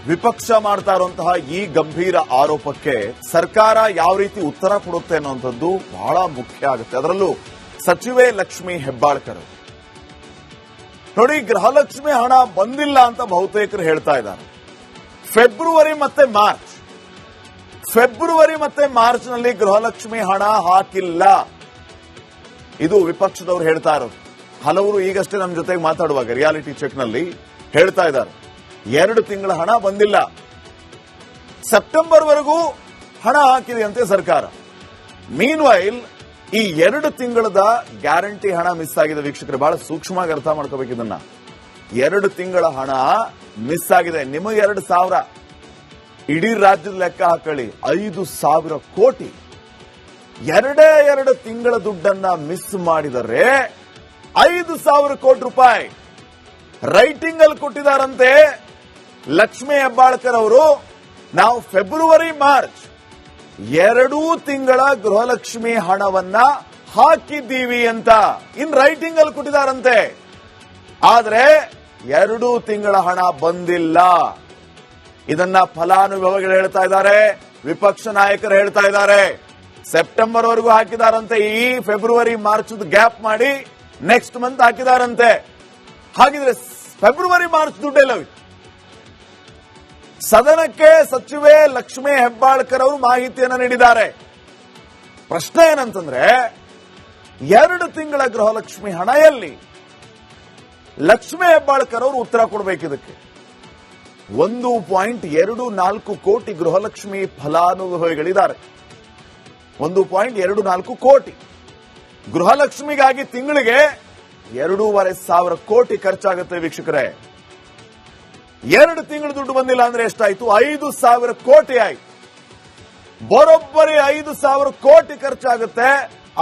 ವಿಪಕ್ಷ ಮಾಡ್ತಾ ಇರುವಂತಹ ಈ ಗಂಭೀರ ಆರೋಪಕ್ಕೆ ಸರ್ಕಾರ ಯಾವ ರೀತಿ ಉತ್ತರ ಕೊಡುತ್ತೆ ಅನ್ನುವಂಥದ್ದು ಬಹಳ ಮುಖ್ಯ ಆಗುತ್ತೆ. ಅದರಲ್ಲೂ ಸಚಿವೆ ಲಕ್ಷ್ಮೀ ಹೆಬ್ಬಾಳ್ಕರ್ ನೋಡಿ, ಗೃಹಲಕ್ಷ್ಮಿ ಹಣ ಬಂದಿಲ್ಲ ಅಂತ ಬಹುತೇಕರು ಹೇಳ್ತಾ ಇದ್ದಾರೆ. ಫೆಬ್ರವರಿ ಮತ್ತೆ ಮಾರ್ಚ್ ನಲ್ಲಿ ಗೃಹಲಕ್ಷ್ಮಿ ಹಣ ಹಾಕಿಲ್ಲ, ಇದು ವಿಪಕ್ಷದವರು ಹೇಳ್ತಾ ಇರೋದು. ಹಲವರು ಈಗಷ್ಟೇ ನಮ್ಮ ಜೊತೆಗೆ ಮಾತಾಡುವಾಗ ರಿಯಾಲಿಟಿ ಚೆಕ್ ನಲ್ಲಿ ಹೇಳ್ತಾ ಇದ್ದಾರೆ 2 ತಿಂಗಳ ಹಣ ಬಂದಿಲ್ಲ, ಸೆಪ್ಟೆಂಬರ್ ವರೆಗೂ ಹಣ ಹಾಕಿದೆಯಂತೆ ಸರ್ಕಾರ. ಮೀನ್ವೈಲ್ ಈ 2 ತಿಂಗಳದ ಗ್ಯಾರಂಟಿ ಹಣ ಮಿಸ್ ಆಗಿದೆ. ವೀಕ್ಷಕರು ಬಹಳ ಸೂಕ್ಷ್ಮವಾಗಿ ಅರ್ಥ ಮಾಡ್ಕೋಬೇಕು ಇದನ್ನ. 2 ತಿಂಗಳ ಹಣ ಮಿಸ್ ಆಗಿದೆ. ನಿಮಗೆ 2,000, ಇಡೀ ರಾಜ್ಯದ ಲೆಕ್ಕ ಹಾಕೊಳ್ಳಿ 5,000 ಕೋಟಿ. 2 ತಿಂಗಳ ದುಡ್ಡನ್ನ ಮಿಸ್ ಮಾಡಿದರೆ 5,000 ಕೋಟಿ ರೂಪಾಯಿ ರೈಟಿಂಗ್ ಅಲ್ಲಿ ಕೊಟ್ಟಿದ್ದಾರಂತೆ ಲಕ್ಷ್ಮೀ ಹೆಬ್ಬಾಳ್ಕರ್ ಅವರು. ನಾವು ಫೆಬ್ರವರಿ ಮಾರ್ಚ್ 2 ತಿಂಗಳ ಗೃಹಲಕ್ಷ್ಮಿ ಹಣವನ್ನ ಹಾಕಿದ್ದೀವಿ ಅಂತ ಇನ್ ರೈಟಿಂಗ್ ಅಲ್ಲಿ ಕೊಟ್ಟಿದ್ದಾರಂತೆ. ಆದ್ರೆ 2 ತಿಂಗಳ ಹಣ ಬಂದಿಲ್ಲ. ಇದನ್ನ ಫಲಾನುಭವಿಗಳು ಹೇಳ್ತಾ ಇದ್ದಾರೆ, ವಿಪಕ್ಷ ನಾಯಕರು ಹೇಳ್ತಾ ಇದ್ದಾರೆ. ಸೆಪ್ಟೆಂಬರ್ ವರೆಗೂ ಹಾಕಿದಾರಂತೆ, ಈ ಫೆಬ್ರವರಿ ಮಾರ್ಚ್ ಗ್ಯಾಪ್ ಮಾಡಿ ನೆಕ್ಸ್ಟ್ ಮಂತ್ ಹಾಕಿದಾರಂತೆ. ಹಾಗಿದ್ರೆ ಫೆಬ್ರವರಿ ಮಾರ್ಚ್ ದುಡ್ಡೆಲ್ಲ ಸದನಕ್ಕೆ ಸಚಿವೆ ಲಕ್ಷ್ಮೀ ಹೆಬ್ಬಾಳ್ಕರ್ ಅವರು ಮಾಹಿತಿಯನ್ನು ನೀಡಿದ್ದಾರೆ. ಪ್ರಶ್ನೆ ಏನಂತಂದ್ರೆ 2 ತಿಂಗಳ ಗೃಹಲಕ್ಷ್ಮಿ ಹಣ ಎಲ್ಲಿ? ಲಕ್ಷ್ಮೀ ಹೆಬ್ಬಾಳ್ಕರ್ ಅವರು ಉತ್ತರ ಕೊಡಬೇಕಿದಕ್ಕೆ. 1.24 ಕೋಟಿ ಗೃಹಲಕ್ಷ್ಮಿ ಫಲಾನುಭವಿಗಳಿದ್ದಾರೆ. 1.24 ಕೋಟಿ ಗೃಹಲಕ್ಷ್ಮಿಗಾಗಿ ತಿಂಗಳಿಗೆ 2,500 ಕೋಟಿ ಖರ್ಚಾಗುತ್ತೆ. ವೀಕ್ಷಕರೇ, 2 ತಿಂಗಳು ದುಡ್ಡು ಬಂದಿಲ್ಲ ಅಂದ್ರೆ ಎಷ್ಟಾಯ್ತು? 5,000 ಕೋಟಿ ಆಯ್ತು. ಬರೋಬ್ಬರಿ 5,000 ಕೋಟಿ ಖರ್ಚಾಗುತ್ತೆ.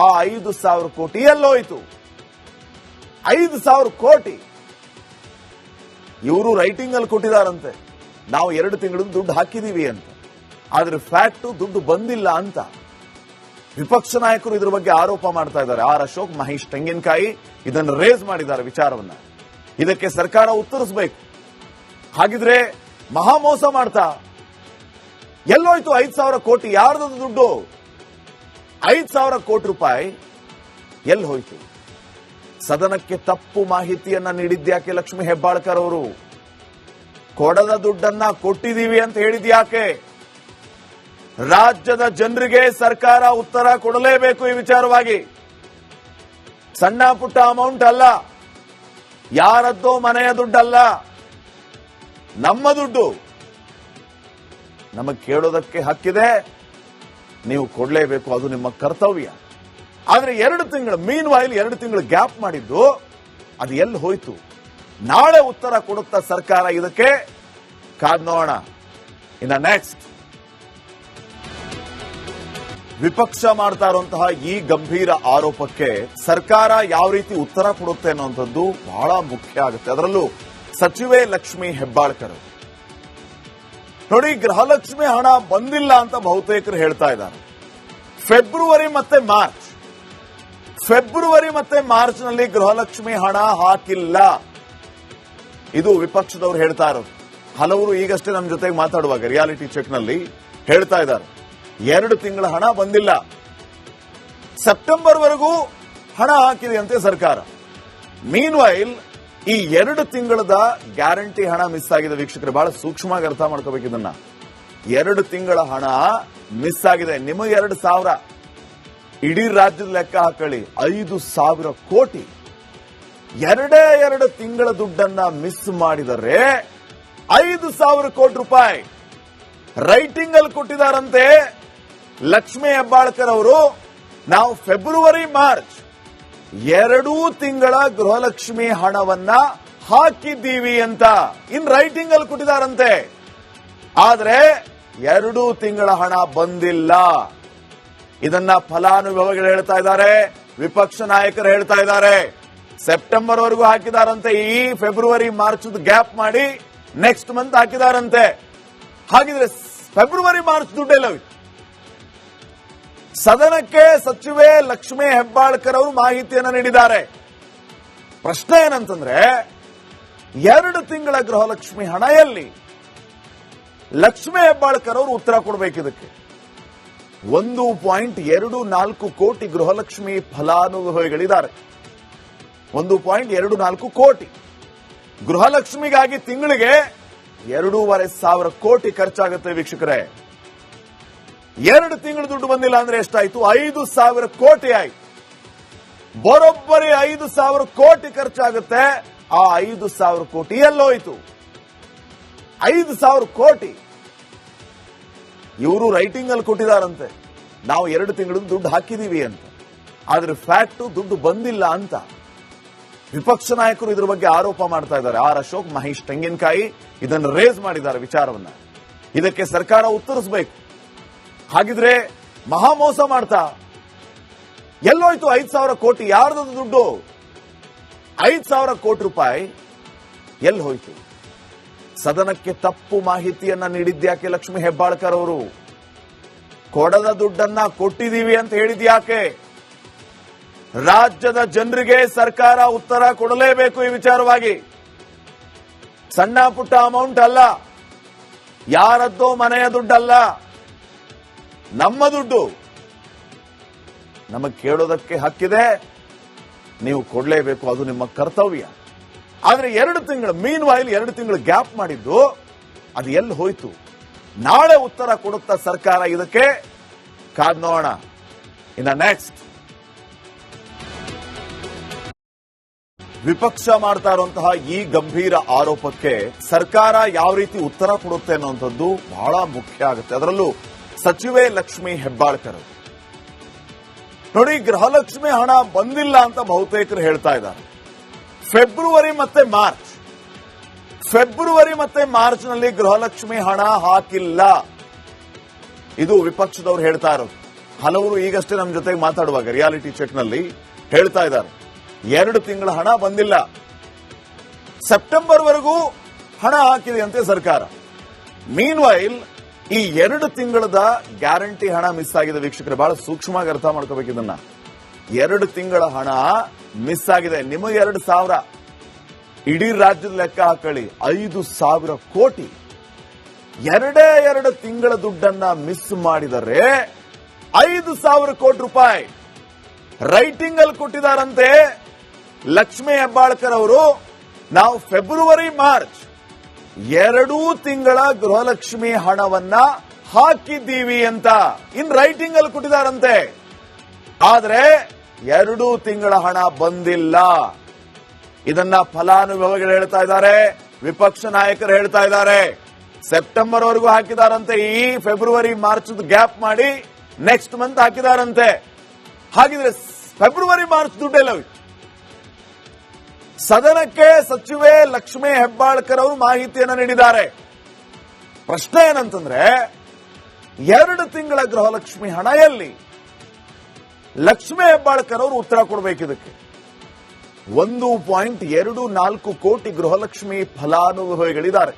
ಆ 5,000 ಕೋಟಿ ಎಲ್ಲೋಯ್ತು? 5,000 ಕೋಟಿ ಇವರು ರೈಟಿಂಗ್ ಅಲ್ಲಿ ಕೊಟ್ಟಿದಾರಂತೆ, ನಾವು 2 ತಿಂಗಳು ದುಡ್ಡು ಹಾಕಿದೀವಿ ಅಂತ. ಆದ್ರೆ ಫ್ಯಾಕ್ಟ್ ದುಡ್ಡು ಬಂದಿಲ್ಲ ಅಂತ ವಿಪಕ್ಷ ನಾಯಕರು ಇದ್ರ ಬಗ್ಗೆ ಆರೋಪ ಮಾಡ್ತಾ ಇದ್ದಾರೆ. ಆರ್ ಅಶೋಕ್, ಮಹೇಶ್ ತೆಂಗಿನಕಾಯಿ ಇದನ್ನು ರೇಸ್ ಮಾಡಿದ್ದಾರೆ ವಿಚಾರವನ್ನ. ಇದಕ್ಕೆ ಸರ್ಕಾರ ಉತ್ತರಿಸಬೇಕು. ಹಾಗಿದ್ರೆ ಮಹಾ ಮೋಸ ಮಾಡ್ತಾ ಎಲ್ಲೋಯ್ತು 5,000 ಕೋಟಿ? ಯಾರ್ದು ದುಡ್ಡು? 5,000 ಕೋಟಿ ರೂಪಾಯಿ ಎಲ್ಲಿ ಹೋಯ್ತು? ಸದನಕ್ಕೆ ತಪ್ಪು ಮಾಹಿತಿಯನ್ನ ನೀಡಿದ್ಯಾಕೆ ಲಕ್ಷ್ಮೀ ಹೆಬ್ಬಾಳ್ಕರ್ ಅವರು? ಕೊಡದ ದುಡ್ಡನ್ನ ಕೊಟ್ಟಿದ್ದೀವಿ ಅಂತ ಹೇಳಿದ್ಯಾಕೆ? ರಾಜ್ಯದ ಜನರಿಗೆ ಸರ್ಕಾರ ಉತ್ತರ ಕೊಡಲೇಬೇಕು ಈ ವಿಚಾರವಾಗಿ. ಸಣ್ಣ ಪುಟ್ಟ ಅಮೌಂಟ್ ಅಲ್ಲ, ಯಾರದ್ದೋ ಮನೆಯ ದುಡ್ಡಲ್ಲ, ನಮ್ಮ ದುಡ್ಡು. ನಮಗೆ ಕೇಳೋದಕ್ಕೆ ಹಕ್ಕಿದೆ, ನೀವು ಕೊಡಲೇಬೇಕು, ಅದು ನಿಮ್ಮ ಕರ್ತವ್ಯ. ಆದ್ರೆ 2 ತಿಂಗಳು ಮೀನ್ವೈಲ್ 2 ತಿಂಗಳು ಗ್ಯಾಪ್ ಮಾಡಿದ್ದು ಅದು ಎಲ್ಲಿ ಹೋಯ್ತು? ನಾಳೆ ಉತ್ತರ ಕೊಡುತ್ತಾ ಸರ್ಕಾರ? ಇದಕ್ಕೆ ಕಾದ್ ನೋಡೋಣ. ಇನ್ನ ನೆಕ್ಸ್ಟ್, ವಿಪಕ್ಷ ಮಾಡ್ತಾ ಇರುವಂತಹ ಈ ಗಂಭೀರ ಆರೋಪಕ್ಕೆ ಸರ್ಕಾರ ಯಾವ ರೀತಿ ಉತ್ತರ ಕೊಡುತ್ತೆ ಅನ್ನುವಂಥದ್ದು ಬಹಳ ಮುಖ್ಯ ಆಗುತ್ತೆ. ಅದರಲ್ಲೂ ಸಚಿವೆ ಲಕ್ಷ್ಮೀ ಹೆಬ್ಬಾಳ್ಕರ್ ನೋಡಿ, ಗೃಹಲಕ್ಷ್ಮಿ ಹಣ ಬಂದಿಲ್ಲ ಅಂತ ಬಹುತೇಕರು ಹೇಳ್ತಾ ಇದ್ದಾರೆ. ಫೆಬ್ರವರಿ ಮತ್ತೆ ಮಾರ್ಚ್ ನಲ್ಲಿ ಗೃಹಲಕ್ಷ್ಮಿ ಹಣ ಹಾಕಿಲ್ಲ, ಇದು ವಿಪಕ್ಷದವರು ಹೇಳ್ತಾ ಇರೋದು. ಹಲವರು ಈಗಷ್ಟೇ ನಮ್ಮ ಜೊತೆಗೆ ಮಾತಾಡುವಾಗ ರಿಯಾಲಿಟಿ ಚೆಕ್ ನಲ್ಲಿ ಹೇಳ್ತಾ ಇದ್ದಾರೆ 2 ತಿಂಗಳ ಹಣ ಬಂದಿಲ್ಲ, ಸೆಪ್ಟೆಂಬರ್ ವರೆಗೂ ಹಣ ಹಾಕಿದೆಯಂತೆ ಸರ್ಕಾರ. ಮೀನ್ವೈಲ್ ಈ 2 ತಿಂಗಳದ ಗ್ಯಾರಂಟಿ ಹಣ ಮಿಸ್ ಆಗಿದೆ. ವೀಕ್ಷಕರು ಬಹಳ ಸೂಕ್ಷ್ಮವಾಗಿ ಅರ್ಥ ಮಾಡ್ಕೋಬೇಕು ಇದನ್ನ. 2 ತಿಂಗಳ ಹಣ ಮಿಸ್ ಆಗಿದೆ. ನಿಮಗೆ 2,000, ಇಡೀ ರಾಜ್ಯದ ಲೆಕ್ಕ ಹಾಕೊಳ್ಳಿ 5,000 ಕೋಟಿ. 2 ತಿಂಗಳ ದುಡ್ಡನ್ನ ಮಿಸ್ ಮಾಡಿದರೆ 5,000 ಕೋಟಿ ರೂಪಾಯಿ ರೈಟಿಂಗ್ ಅಲ್ಲಿ ಕೊಟ್ಟಿದ್ದಾರಂತೆ ಲಕ್ಷ್ಮೀ ಹೆಬ್ಬಾಳ್ಕರ್ ಅವರು. ನಾವು ಫೆಬ್ರವರಿ ಮಾರ್ಚ್ 2 ತಿಂಗಳ ಗೃಹಲಕ್ಷ್ಮಿ ಹಣವನ್ನ ಹಾಕಿದ್ದೀವಿ ಅಂತ ಇನ್ ರೈಟಿಂಗ್ ಅಲ್ಲಿ ಕೊಟ್ಟಿದ್ದಾರಂತೆ. ಆದ್ರೆ 2 ತಿಂಗಳ ಹಣ ಬಂದಿಲ್ಲ. ಇದನ್ನ ಫಲಾನುಭವಿಗಳು ಹೇಳ್ತಾ ಇದ್ದಾರೆ, ವಿಪಕ್ಷ ನಾಯಕರು ಹೇಳ್ತಾ ಇದ್ದಾರೆ. ಸೆಪ್ಟೆಂಬರ್ ವರೆಗೂ ಹಾಕಿದಾರಂತೆ, ಈ ಫೆಬ್ರವರಿ ಮಾರ್ಚ್ ಗ್ಯಾಪ್ ಮಾಡಿ ನೆಕ್ಸ್ಟ್ ಮಂತ್ ಹಾಕಿದಾರಂತೆ. ಹಾಗಿದ್ರೆ ಫೆಬ್ರವರಿ ಮಾರ್ಚ್ ದುಡ್ಡೆಲ್ಲ ಸದನಕ್ಕೆ ಸಚಿವೆ ಲಕ್ಷ್ಮೀ ಹೆಬ್ಬಾಳ್ಕರ್ ಅವರು ಮಾಹಿತಿಯನ್ನು ನೀಡಿದ್ದಾರೆ. ಪ್ರಶ್ನೆ ಏನಂತಂದ್ರೆ 2 ತಿಂಗಳ ಗೃಹಲಕ್ಷ್ಮಿ ಹಣ ಎಲ್ಲಿ? ಲಕ್ಷ್ಮೀ ಹೆಬ್ಬಾಳ್ಕರ್ ಅವರು ಉತ್ತರ ಕೊಡಬೇಕು ಇದಕ್ಕೆ. 1.24 ಕೋಟಿ ಗೃಹಲಕ್ಷ್ಮಿ ಫಲಾನುಭವಿಗಳಿದ್ದಾರೆ. 1.24 ಕೋಟಿ ಗೃಹಲಕ್ಷ್ಮಿಗಾಗಿ ತಿಂಗಳಿಗೆ 2,500 ಕೋಟಿ ಖರ್ಚಾಗುತ್ತೆ ವೀಕ್ಷಕರೇ. 2 ತಿಂಗಳು ದುಡ್ಡು ಬಂದಿಲ್ಲ ಅಂದ್ರೆ ಎಷ್ಟಾಯ್ತು? 5,000 ಕೋಟಿ ಆಯ್ತು. ಬರೋಬ್ಬರಿ 5,000 ಕೋಟಿ ಖರ್ಚಾಗುತ್ತೆ. ಆ 5,000 ಕೋಟಿ ಎಲ್ಲೋಯ್ತು? 5,000 ಕೋಟಿ ಇವರು ರೈಟಿಂಗ್ ಅಲ್ಲಿ ಕೊಟ್ಟಿದಾರಂತೆ, ನಾವು 2 ತಿಂಗಳು ದುಡ್ಡು ಹಾಕಿದೀವಿ ಅಂತ. ಆದ್ರೆ ಫ್ಯಾಕ್ಟ್ ದುಡ್ಡು ಬಂದಿಲ್ಲ ಅಂತ ವಿಪಕ್ಷ ನಾಯಕರು ಇದ್ರ ಬಗ್ಗೆ ಆರೋಪ ಮಾಡ್ತಾ ಇದ್ದಾರೆ. ಆರ್ ಅಶೋಕ್, ಮಹೇಶ್ ತೆಂಗಿನಕಾಯಿ ಇದನ್ನು ರೇಸ್ ಮಾಡಿದ್ದಾರೆ ವಿಚಾರವನ್ನ. ಇದಕ್ಕೆ ಸರ್ಕಾರ ಉತ್ತರಿಸಬೇಕು. ಹಾಗಿದ್ರೆ ಮಹಾ ಮೋಸ ಮಾಡ್ತಾ ಎಲ್ಲೋಯ್ತು 5,000 ಕೋಟಿ? ಯಾರ್ದು ದುಡ್ಡು? 5,000 ಕೋಟಿ ರೂಪಾಯಿ ಎಲ್ಲಿ ಹೋಯ್ತು? ಸದನಕ್ಕೆ ತಪ್ಪು ಮಾಹಿತಿಯನ್ನ ನೀಡಿದ್ಯಾಕೆ ಲಕ್ಷ್ಮೀ ಹೆಬ್ಬಾಳ್ಕರ್ ಅವರು? ಕೊಡದ ದುಡ್ಡನ್ನ ಕೊಟ್ಟಿದೀವಿ ಅಂತ ಹೇಳಿದ್ಯಾಕೆ? ರಾಜ್ಯದ ಜನರಿಗೆ ಸರ್ಕಾರ ಉತ್ತರ ಕೊಡಲೇಬೇಕು ಈ ವಿಚಾರವಾಗಿ. ಸಣ್ಣ ಪುಟ್ಟ ಅಮೌಂಟ್ ಅಲ್ಲ, ಯಾರದ್ದೋ ಮನೆಯ ದುಡ್ಡಲ್ಲ, ನಮ್ಮ ದುಡ್ಡು. ನಮಗೆ ಕೇಳೋದಕ್ಕೆ ಹಕ್ಕಿದೆ, ನೀವು ಕೊಡಲೇಬೇಕು, ಅದು ನಿಮ್ಮ ಕರ್ತವ್ಯ. ಆದ್ರೆ 2 ತಿಂಗಳು ಮೀನ್ವಾಯಿಲ್ 2 ತಿಂಗಳು ಗ್ಯಾಪ್ ಮಾಡಿದ್ದು ಅದು ಎಲ್ಲಿ ಹೋಯ್ತು? ನಾಳೆ ಉತ್ತರ ಕೊಡುತ್ತಾ ಸರ್ಕಾರ ಇದಕ್ಕೆ? ಕಾದ್ ನೋಡೋಣ. ಇನ್ನ ನೆಕ್ಸ್ಟ್ ವಿಪಕ್ಷ ಮಾಡ್ತಾ ಇರುವಂತಹ ಈ ಗಂಭೀರ ಆರೋಪಕ್ಕೆ ಸರ್ಕಾರ ಯಾವ ರೀತಿ ಉತ್ತರ ಕೊಡುತ್ತೆ ಅನ್ನುವಂಥದ್ದು ಬಹಳ ಮುಖ್ಯ ಆಗುತ್ತೆ. ಅದರಲ್ಲೂ ಸಚಿವೆ ಲಕ್ಷ್ಮೀ ಹೆಬ್ಬಾಳ್ಕರ್ ನೋಡಿ, ಗೃಹಲಕ್ಷ್ಮಿ ಹಣ ಬಂದಿಲ್ಲ ಅಂತ ಬಹುತೇಕರು ಹೇಳ್ತಾ ಇದ್ದಾರೆ. ಫೆಬ್ರವರಿ ಮತ್ತೆ ಮಾರ್ಚ್ ನಲ್ಲಿ ಗೃಹಲಕ್ಷ್ಮಿ ಹಣ ಹಾಕಿಲ್ಲ, ಇದು ವಿಪಕ್ಷದವರು ಹೇಳ್ತಾ ಇರೋದು. ಹಲವರು ಈಗಷ್ಟೇ ನಮ್ಮ ಜೊತೆಗೆ ಮಾತಾಡುವಾಗ ರಿಯಾಲಿಟಿ ಚೆಕ್ ನಲ್ಲಿ ಹೇಳ್ತಾ ಇದ್ದಾರೆ 2 ತಿಂಗಳ ಹಣ ಬಂದಿಲ್ಲ. ಸೆಪ್ಟೆಂಬರ್ ವರೆಗೂ ಹಣ ಹಾಕಿದೆ ಅಂತೆ ಸರ್ಕಾರ. ಮೀನ್ವೈಲ್ ಈ 2 ತಿಂಗಳದ ಗ್ಯಾರಂಟಿ ಹಣ ಮಿಸ್ ಆಗಿದೆ ವೀಕ್ಷಕರೇ. ಬಹಳ ಸೂಕ್ಷ್ಮವಾಗಿ ಅರ್ಥ ಮಾಡ್ಕೋಬೇಕು ಇದನ್ನ. 2 ತಿಂಗಳ ಹಣ ಮಿಸ್ ಆಗಿದೆ. ನಿಮಗೆ 2,000, ಇಡೀ ರಾಜ್ಯದ ಲೆಕ್ಕ ಹಾಕೊಳ್ಳಿ 5,000 ಕೋಟಿ. 2 ತಿಂಗಳ ದುಡ್ಡನ್ನ ಮಿಸ್ ಮಾಡಿದರೆ 5,000 ಕೋಟಿ ರೂಪಾಯಿ ರೈಟಿಂಗ್ ಅಲ್ಲಿ ಕೊಟ್ಟಿದ್ದಾರಂತೆ ಲಕ್ಷ್ಮೀ ಹೆಬ್ಬಾಳ್ಕರ್ ಅವರು. ನಾವು ಫೆಬ್ರವರಿ ಮಾರ್ಚ್ 2 ತಿಂಗಳ ಗೃಹಲಕ್ಷ್ಮಿ ಹಣವನ್ನ ಹಾಕಿದ್ದೀವಿ ಅಂತ ಇನ್ ರೈಟಿಂಗ್ ಅಲ್ಲಿ ಕೊಟ್ಟಿದ್ದಾರಂತೆ. ಆದ್ರೆ 2 ತಿಂಗಳ ಹಣ ಬಂದಿಲ್ಲ. ಇದನ್ನ ಫಲಾನುಭವಿಗಳು ಹೇಳ್ತಾ ಇದ್ದಾರೆ, ವಿಪಕ್ಷ ನಾಯಕರು ಹೇಳ್ತಾ ಇದ್ದಾರೆ. ಸೆಪ್ಟೆಂಬರ್ ವರೆಗೂ ಹಾಕಿದಾರಂತೆ, ಈ ಫೆಬ್ರವರಿ ಮಾರ್ಚ್ ಗ್ಯಾಪ್ ಮಾಡಿ ನೆಕ್ಸ್ಟ್ ಮಂತ್ ಹಾಕಿದಾರಂತೆ. ಹಾಗಿದ್ರೆ ಫೆಬ್ರವರಿ ಮಾರ್ಚ್ ದುಡ್ಡೆಲ್ಲ ಸದನಕ್ಕೆ ಸಚಿವೆ ಲಕ್ಷ್ಮೀ ಹೆಬ್ಬಾಳ್ಕರ್ ಅವರು ಮಾಹಿತಿಯನ್ನು ನೀಡಿದ್ದಾರೆ. ಪ್ರಶ್ನೆ ಏನಂತಂದ್ರೆ 2 ತಿಂಗಳ ಗೃಹಲಕ್ಷ್ಮಿ ಹಣ ಎಲ್ಲಿ? ಲಕ್ಷ್ಮೀ ಹೆಬ್ಬಾಳ್ಕರ್ ಅವರು ಉತ್ತರ ಕೊಡಬೇಕು ಇದಕ್ಕೆ. 1.24 ಕೋಟಿ ಗೃಹಲಕ್ಷ್ಮಿ ಫಲಾನುಭವಿಗಳಿದ್ದಾರೆ.